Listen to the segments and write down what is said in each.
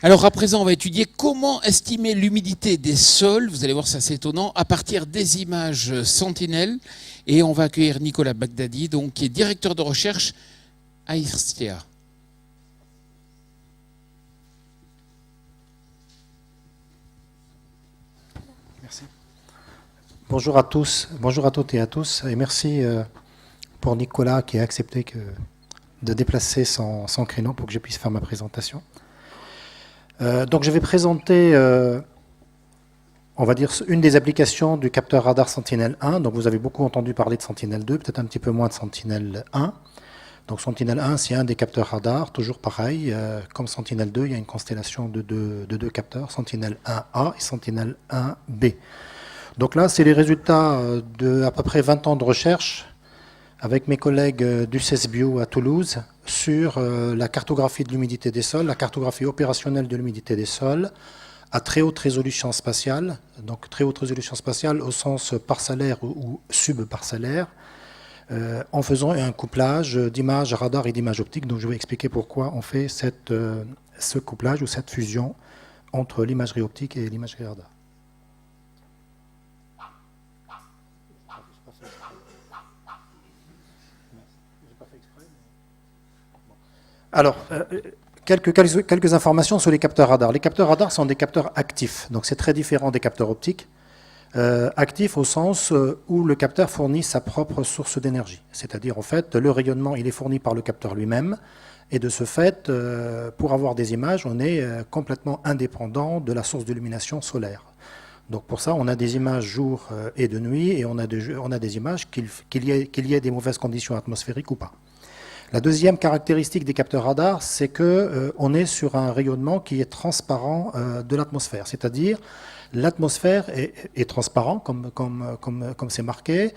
Alors à présent, on va étudier comment estimer l'humidité des sols. Vous allez voir, c'est assez étonnant, à partir des images Sentinel. Et on va accueillir Nicolas Bagdadi, donc, qui est directeur de recherche à IRSTEA. Merci. Bonjour à tous, bonjour à toutes et à tous, et merci pour Nicolas qui a accepté de déplacer son créneau pour que je puisse faire ma présentation. Donc je vais présenter, on va dire, une des applications du capteur radar Sentinel-1. Donc vous avez beaucoup entendu parler de Sentinel-2, peut-être un petit peu moins de Sentinel-1. Donc Sentinel-1, c'est un des capteurs radar, toujours pareil. Comme Sentinel-2, il y a une constellation de deux capteurs, Sentinel-1A et Sentinel-1B. Donc là, c'est les résultats de à peu près 20 ans de recherche avec mes collègues du CESBio à Toulouse sur la cartographie de l'humidité des sols, la cartographie opérationnelle de l'humidité des sols à très haute résolution spatiale, donc très haute résolution spatiale au sens parcellaire ou subparcellaire, en faisant un couplage d'images radar et d'images optiques. Donc je vais expliquer pourquoi on fait ce couplage ou cette fusion entre l'imagerie optique et l'imagerie radar. Alors, quelques informations sur les capteurs radars. Les capteurs radars sont des capteurs actifs, donc c'est très différent des capteurs optiques. Actifs au sens où le capteur fournit sa propre source d'énergie. C'est-à-dire, en fait, le rayonnement, il est fourni par le capteur lui-même. Et de ce fait, pour avoir des images, on est complètement indépendant de la source d'illumination solaire. Donc pour ça, on a des images jour et de nuit, et on a des images qu'il y ait des mauvaises conditions atmosphériques ou pas. La deuxième caractéristique des capteurs radars, c'est qu'on est sur un rayonnement qui est transparent de l'atmosphère. C'est-à-dire, l'atmosphère est transparent, comme c'est marqué.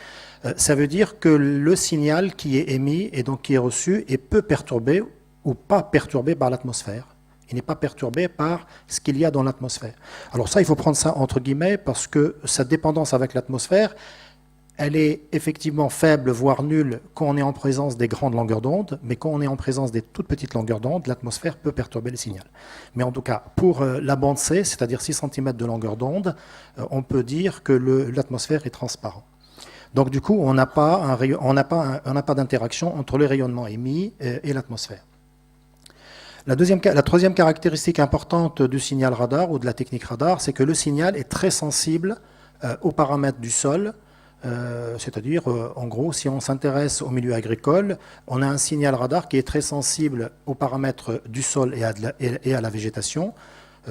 Ça veut dire que le signal qui est émis et donc qui est reçu est peu perturbé ou pas perturbé par l'atmosphère. Il n'est pas perturbé par ce qu'il y a dans l'atmosphère. Alors ça, il faut prendre ça entre guillemets parce que sa dépendance avec l'atmosphère, elle est effectivement faible, voire nulle, quand on est en présence des grandes longueurs d'onde, mais quand on est en présence des toutes petites longueurs d'onde, l'atmosphère peut perturber le signal. Mais en tout cas, pour la bande C, c'est-à-dire 6 cm de longueur d'onde, on peut dire que l'atmosphère est transparente. Donc du coup, on n'a pas d'interaction entre le rayonnement émis et l'atmosphère. La troisième caractéristique importante du signal radar ou de la technique radar, c'est que le signal est très sensible aux paramètres du sol. C'est-à-dire, en gros, si on s'intéresse au milieu agricole, on a un signal radar qui est très sensible aux paramètres du sol et à la végétation.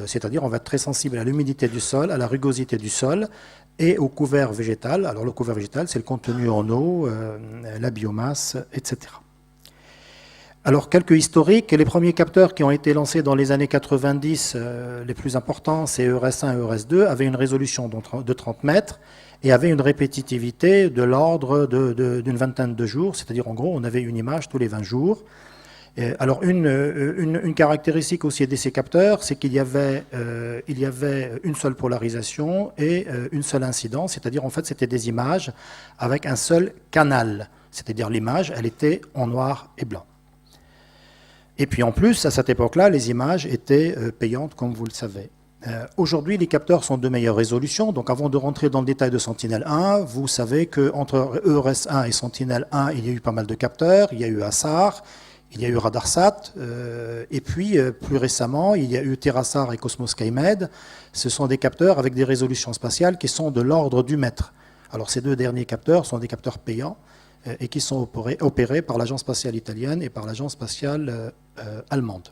C'est-à-dire, on va être très sensible à l'humidité du sol, à la rugosité du sol et au couvert végétal. Alors, le couvert végétal, c'est le contenu en eau, la biomasse, etc. Alors, quelques historiques. Les premiers capteurs qui ont été lancés dans les années 90, les plus importants, c'est EURES-1 et EURES-2, avaient une résolution de 30 mètres et avaient une répétitivité de l'ordre d'une vingtaine de jours, c'est-à-dire en gros on avait une image tous les 20 jours. Alors une caractéristique aussi de ces capteurs, c'est qu'il y avait une seule polarisation et une seule incidence, c'est-à-dire en fait c'était des images avec un seul canal, c'est-à-dire l'image elle était en noir et blanc. Et puis en plus, à cette époque-là, les images étaient payantes, comme vous le savez. Aujourd'hui, les capteurs sont de meilleure résolution. Donc avant de rentrer dans le détail de Sentinel-1, vous savez qu'entre EURES-1 et Sentinel-1, il y a eu pas mal de capteurs. Il y a eu ASAR, il y a eu RadarSat, et puis plus récemment, il y a eu TerraSAR et Cosmos SkyMed. Ce sont des capteurs avec des résolutions spatiales qui sont de l'ordre du mètre. Alors ces deux derniers capteurs sont des capteurs payants et qui sont opérés par l'agence spatiale italienne et par l'agence spatiale allemande.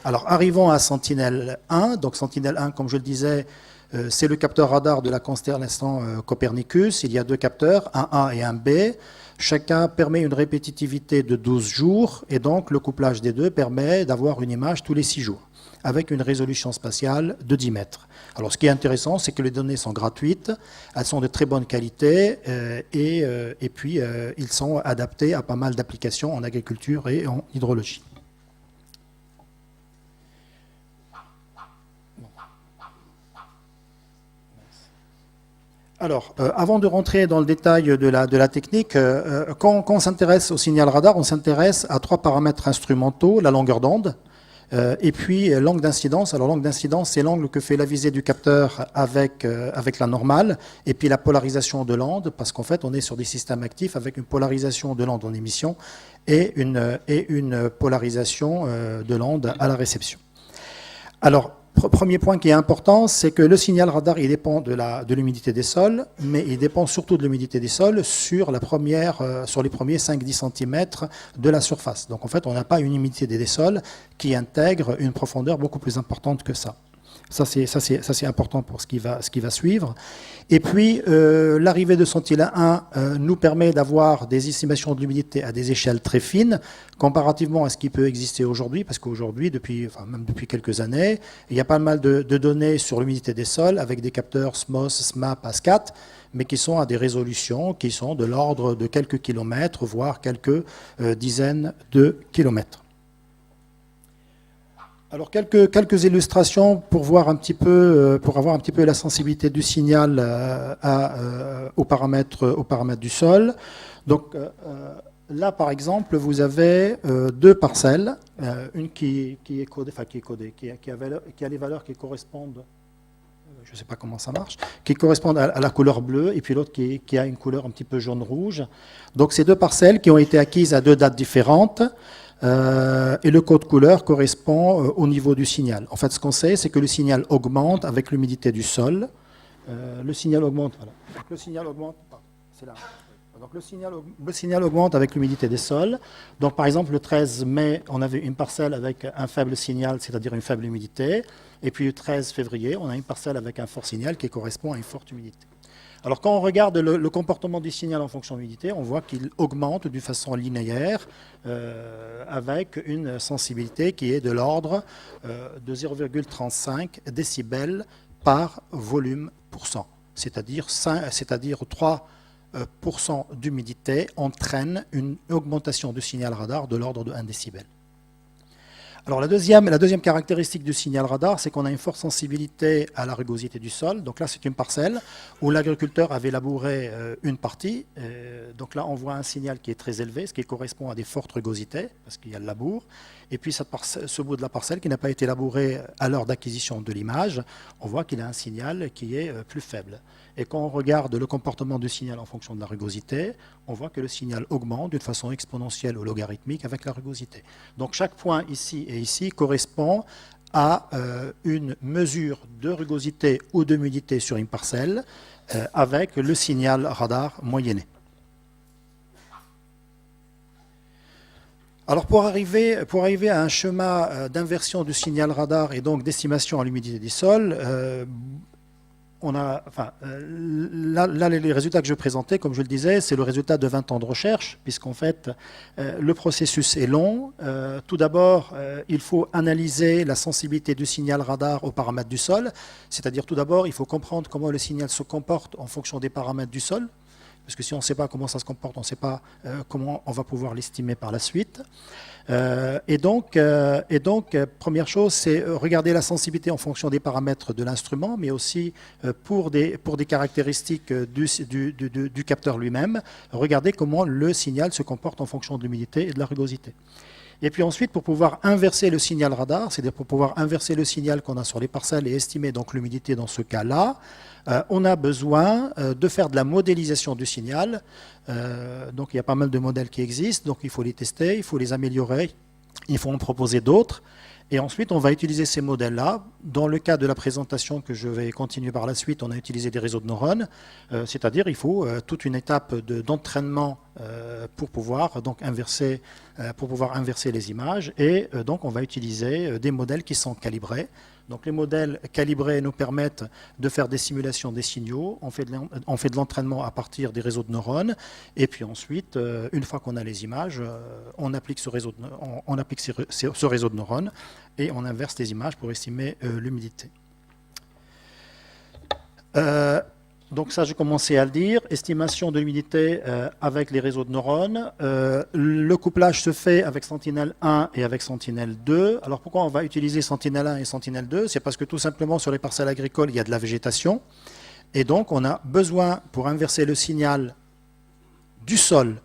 Alors arrivons à Sentinel-1. Donc Sentinel-1, comme je le disais, c'est le capteur radar de la constellation Copernicus. Il y a deux capteurs, un A et un B. Chacun permet une répétitivité de 12 jours et donc le couplage des deux permet d'avoir une image tous les 6 jours avec une résolution spatiale de 10 mètres. Alors ce qui est intéressant, c'est que les données sont gratuites, elles sont de très bonne qualité et puis ils sont adaptés à pas mal d'applications en agriculture et en hydrologie. Alors, avant de rentrer dans le détail de la technique, quand on s'intéresse au signal radar, on s'intéresse à 3 paramètres instrumentaux, la longueur d'onde, Et puis l'angle d'incidence. Alors l'angle d'incidence, c'est l'angle que fait la visée du capteur avec la normale, et puis la polarisation de l'onde, parce qu'en fait on est sur des systèmes actifs avec une polarisation de l'onde en émission et une polarisation de l'onde à la réception. Alors, premier point qui est important, c'est que le signal radar, il dépend de l'humidité des sols, mais il dépend surtout de l'humidité des sols sur les premiers 5-10 cm de la surface. Donc en fait, on n'a pas une humidité des sols qui intègre une profondeur beaucoup plus importante que ça. Ça, c'est important pour ce qui va suivre. Et puis, l'arrivée de Sentinel 1 nous permet d'avoir des estimations de l'humidité à des échelles très fines, comparativement à ce qui peut exister aujourd'hui, parce qu'aujourd'hui, même depuis quelques années, il y a pas mal de données sur l'humidité des sols avec des capteurs SMOS, SMAP, ASCAT, mais qui sont à des résolutions qui sont de l'ordre de quelques kilomètres, voire quelques dizaines de kilomètres. Alors quelques illustrations pour voir un petit peu, pour avoir un petit peu la sensibilité du signal aux paramètres du sol. Donc là, par exemple, vous avez deux parcelles, une qui est codée, qui a les valeurs qui correspondent, je ne sais pas comment ça marche, qui correspondent à la couleur bleue, et puis l'autre qui a une couleur un petit peu jaune-rouge. Donc ces deux parcelles qui ont été acquises à deux dates différentes. Et le code couleur correspond au niveau du signal. En fait, ce qu'on sait, c'est que le signal augmente avec l'humidité du sol. Le signal augmente, voilà. Donc, le signal augmente, c'est là. Donc, le signal augmente avec l'humidité des sols. Donc, par exemple, le 13 mai, on avait une parcelle avec un faible signal, c'est-à-dire une faible humidité. Et puis, le 13 février, on a une parcelle avec un fort signal qui correspond à une forte humidité. Alors, quand on regarde le comportement du signal en fonction de l'humidité, on voit qu'il augmente d'une façon linéaire avec une sensibilité qui est de l'ordre de 0,35 décibels par volume pour cent. C'est-à-dire 3% d'humidité entraîne une augmentation du signal radar de l'ordre de 1 décibel. Alors la deuxième caractéristique du signal radar, c'est qu'on a une forte sensibilité à la rugosité du sol. Donc là, c'est une parcelle où l'agriculteur avait labouré une partie. Donc là, on voit un signal qui est très élevé, ce qui correspond à des fortes rugosités, parce qu'il y a le labour. Et puis ce bout de la parcelle qui n'a pas été labouré à l'heure d'acquisition de l'image, on voit qu'il a un signal qui est plus faible. Et quand on regarde le comportement du signal en fonction de la rugosité, on voit que le signal augmente d'une façon exponentielle ou logarithmique avec la rugosité. Donc chaque point ici et ici correspond à une mesure de rugosité ou d'humidité sur une parcelle avec le signal radar moyenné. Alors pour arriver à un schéma d'inversion du signal radar et donc d'estimation à l'humidité des sols, là, les résultats que je présentais, comme je le disais, c'est le résultat de 20 ans de recherche, puisqu'en fait, le processus est long. Tout d'abord, il faut analyser la sensibilité du signal radar aux paramètres du sol, c'est-à-dire tout d'abord, il faut comprendre comment le signal se comporte en fonction des paramètres du sol, parce que si on ne sait pas comment ça se comporte, on ne sait pas comment on va pouvoir l'estimer par la suite. Et donc, première chose, c'est regarder la sensibilité en fonction des paramètres de l'instrument, mais aussi pour des caractéristiques du capteur lui-même, regarder comment le signal se comporte en fonction de l'humidité et de la rugosité. Et puis ensuite, pour pouvoir inverser le signal radar, c'est-à-dire pour pouvoir inverser le signal qu'on a sur les parcelles et estimer donc l'humidité dans ce cas-là, on a besoin de faire de la modélisation du signal. Donc il y a pas mal de modèles qui existent, donc il faut les tester, il faut les améliorer, il faut en proposer d'autres. Et ensuite, on va utiliser ces modèles-là. Dans le cas de la présentation que je vais continuer par la suite, on a utilisé des réseaux de neurones, c'est-à-dire il faut toute une étape d'entraînement pour pouvoir donc inverser les images. Et donc, on va utiliser des modèles qui sont calibrés. Donc les modèles calibrés nous permettent de faire des simulations des signaux, on fait de l'entraînement à partir des réseaux de neurones, et puis ensuite, une fois qu'on a les images, on applique ce réseau de neurones et on inverse les images pour estimer l'humidité. Donc ça, j'ai commencé à le dire, estimation de l'humidité avec les réseaux de neurones. Le couplage se fait avec Sentinel-1 et avec Sentinel-2. Alors pourquoi on va utiliser Sentinel-1 et Sentinel-2? C'est parce que tout simplement sur les parcelles agricoles, il y a de la végétation. Et donc on a besoin, pour inverser le signal du sol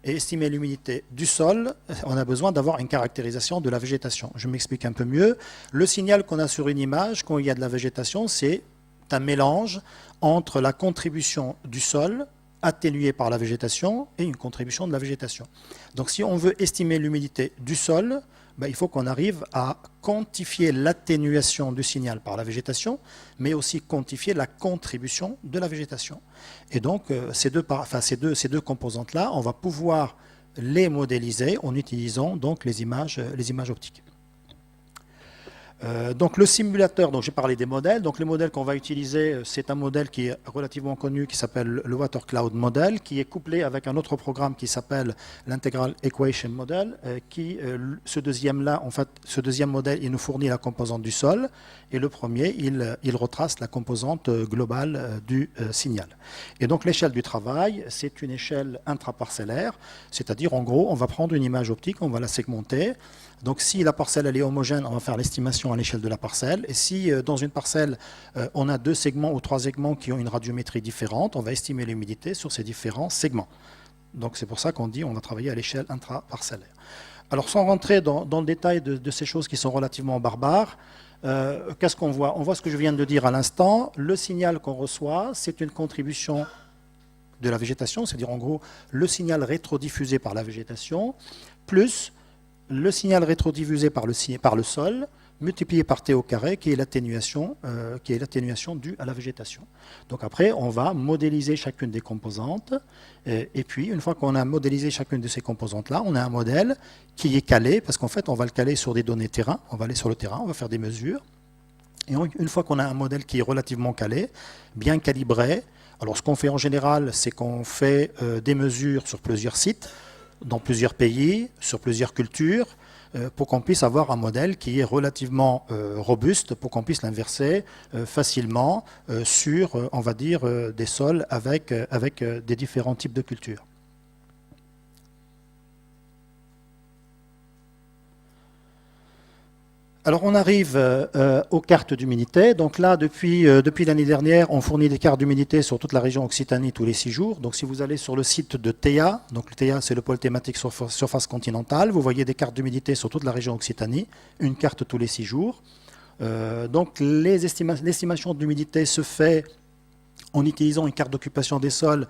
et estimer l'humidité du sol, on a besoin d'avoir une caractérisation de la végétation. Je m'explique un peu mieux. Le signal qu'on a sur une image, quand il y a de la végétation, c'est un mélange entre la contribution du sol, atténuée par la végétation, et une contribution de la végétation. Donc si on veut estimer l'humidité du sol, il faut qu'on arrive à quantifier l'atténuation du signal par la végétation, mais aussi quantifier la contribution de la végétation. Et donc, ces deux composantes-là, on va pouvoir les modéliser en utilisant donc les images optiques. Donc le simulateur, donc j'ai parlé des modèles. Donc le modèle qu'on va utiliser, c'est un modèle qui est relativement connu, qui s'appelle le Water Cloud Model, qui est couplé avec un autre programme qui s'appelle l'Integral Equation Model, ce deuxième modèle, il nous fournit la composante du sol, et le premier, il retrace la composante globale du signal. Et donc l'échelle du travail, c'est une échelle intraparcellaire, c'est-à-dire en gros, on va prendre une image optique, on va la segmenter. Donc si la parcelle elle est homogène, on va faire l'estimation à l'échelle de la parcelle. Et si dans une parcelle, on a 2 segments ou 3 segments qui ont une radiométrie différente, on va estimer l'humidité sur ces différents segments. Donc c'est pour ça qu'on dit on va travailler à l'échelle intraparcellaire. Alors sans rentrer dans le détail de ces choses qui sont relativement barbares, qu'est-ce qu'on voit? On voit ce que je viens de dire à l'instant. Le signal qu'on reçoit, c'est une contribution de la végétation, c'est-à-dire en gros le signal rétrodiffusé par la végétation, plus le signal rétrodiffusé par le sol, multiplié par T au carré, qui est l'atténuation due à la végétation. Donc après, on va modéliser chacune des composantes, et puis une fois qu'on a modélisé chacune de ces composantes-là, on a un modèle qui est calé, parce qu'en fait, on va le caler sur des données terrain, on va aller sur le terrain, on va faire des mesures, et une fois qu'on a un modèle qui est relativement calé, bien calibré, alors ce qu'on fait en général, c'est qu'on fait des mesures sur plusieurs sites, dans plusieurs pays, sur plusieurs cultures, pour qu'on puisse avoir un modèle qui est relativement robuste, pour qu'on puisse l'inverser facilement sur, on va dire, des sols avec des différents types de cultures. Alors on arrive aux cartes d'humidité. Donc là, depuis l'année dernière, on fournit des cartes d'humidité sur toute la région Occitanie tous les 6 jours. Donc si vous allez sur le site de TEA, donc le TEA c'est le pôle thématique surface continentale, vous voyez des cartes d'humidité sur toute la région Occitanie, une carte tous les 6 jours. Donc l'estimation d'humidité se fait en utilisant une carte d'occupation des sols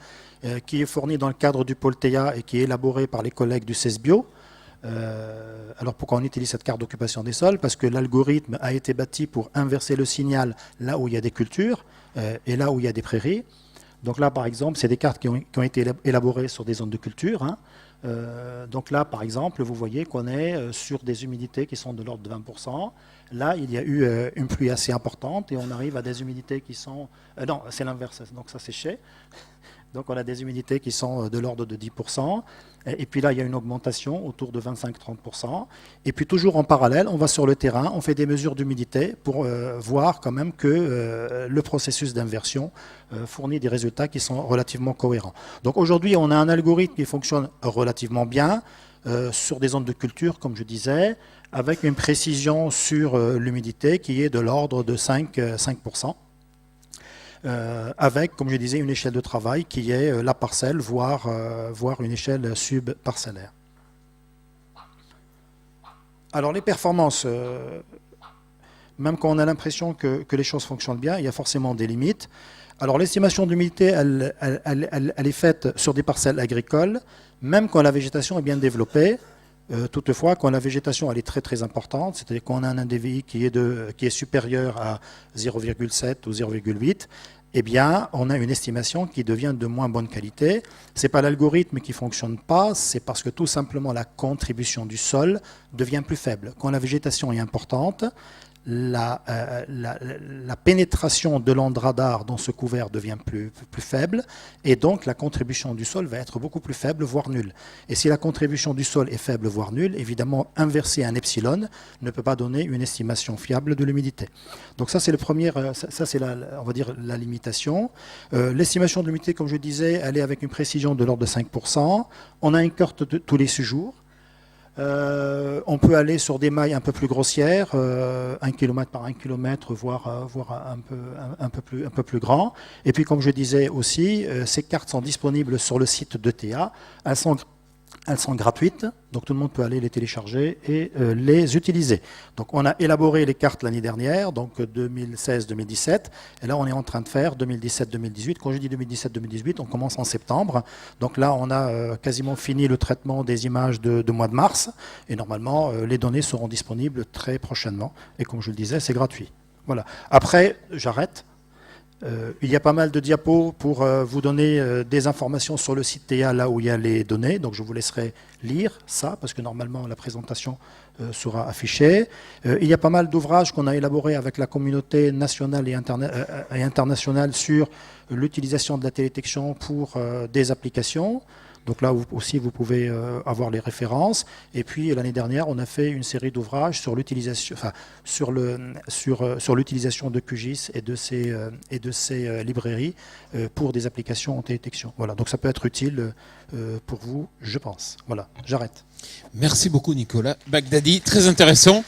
qui est fournie dans le cadre du pôle TEA et qui est élaborée par les collègues du CESBio. Alors pourquoi on utilise cette carte d'occupation des sols? Parce que l'algorithme a été bâti pour inverser le signal là où il y a des cultures et là où il y a des prairies. Donc là par exemple c'est des cartes qui ont été élaborées sur des zones de culture. Donc là par exemple vous voyez qu'on est sur des humidités qui sont de l'ordre de 20%. Là il y a eu une pluie assez importante et on arrive à des humidités qui sont... non c'est l'inverse, donc ça séchait. Donc on a des humidités qui sont de l'ordre de 10%. Et puis là, il y a une augmentation autour de 25-30%. Et puis toujours en parallèle, on va sur le terrain, on fait des mesures d'humidité pour voir quand même que le processus d'inversion fournit des résultats qui sont relativement cohérents. Donc aujourd'hui, on a un algorithme qui fonctionne relativement bien sur des zones de culture, comme je disais, avec une précision sur l'humidité qui est de l'ordre de 5%. Avec, comme je disais, une échelle de travail qui est la parcelle, voire une échelle subparcellaire. Alors les performances, même quand on a l'impression que les choses fonctionnent bien, il y a forcément des limites. Alors l'estimation d'humidité, elle est faite sur des parcelles agricoles, même quand la végétation est bien développée. Toutefois, quand la végétation elle est très très importante, c'est-à-dire qu'on a un NDVI qui est supérieur à 0,7 ou 0,8, eh bien, on a une estimation qui devient de moins bonne qualité. Ce n'est pas l'algorithme qui ne fonctionne pas, c'est parce que tout simplement la contribution du sol devient plus faible. Quand la végétation est importante, la pénétration de l'onde radar dans ce couvert devient plus faible et donc la contribution du sol va être beaucoup plus faible, voire nulle. Et si la contribution du sol est faible, voire nulle, évidemment, inverser un epsilon ne peut pas donner une estimation fiable de l'humidité. Donc ça, c'est le premier, ça c'est on va dire la limitation. L'estimation de l'humidité, comme je disais, elle est avec une précision de l'ordre de 5%. On a une carte tous les 6 jours. On peut aller sur des mailles un peu plus grossières, 1 km par 1 km, voire un peu plus grand. Et puis, comme je disais aussi, ces cartes sont disponibles sur le site de TEA. Elles sont Elles sont gratuites, donc tout le monde peut aller les télécharger et les utiliser. Donc on a élaboré les cartes l'année dernière, donc 2016-2017, et là on est en train de faire 2017-2018. Quand je dis 2017-2018, on commence en septembre. Donc là on a quasiment fini le traitement des images de mois de mars, et normalement les données seront disponibles très prochainement. Et comme je le disais, c'est gratuit. Voilà. Après, j'arrête. Il y a pas mal de diapos pour vous donner des informations sur le site TEA, là où il y a les données. Donc je vous laisserai lire ça, parce que normalement la présentation sera affichée. Il y a pas mal d'ouvrages qu'on a élaborés avec la communauté nationale et internationale sur l'utilisation de la télédétection pour des applications. Donc là aussi, vous pouvez avoir les références. Et puis l'année dernière, on a fait une série d'ouvrages sur l'utilisation, sur l'utilisation de QGIS et de ces librairies pour des applications en télédétection. Voilà. Donc ça peut être utile pour vous, je pense. Voilà. J'arrête. Merci beaucoup Nicolas Bagdadi, très intéressant.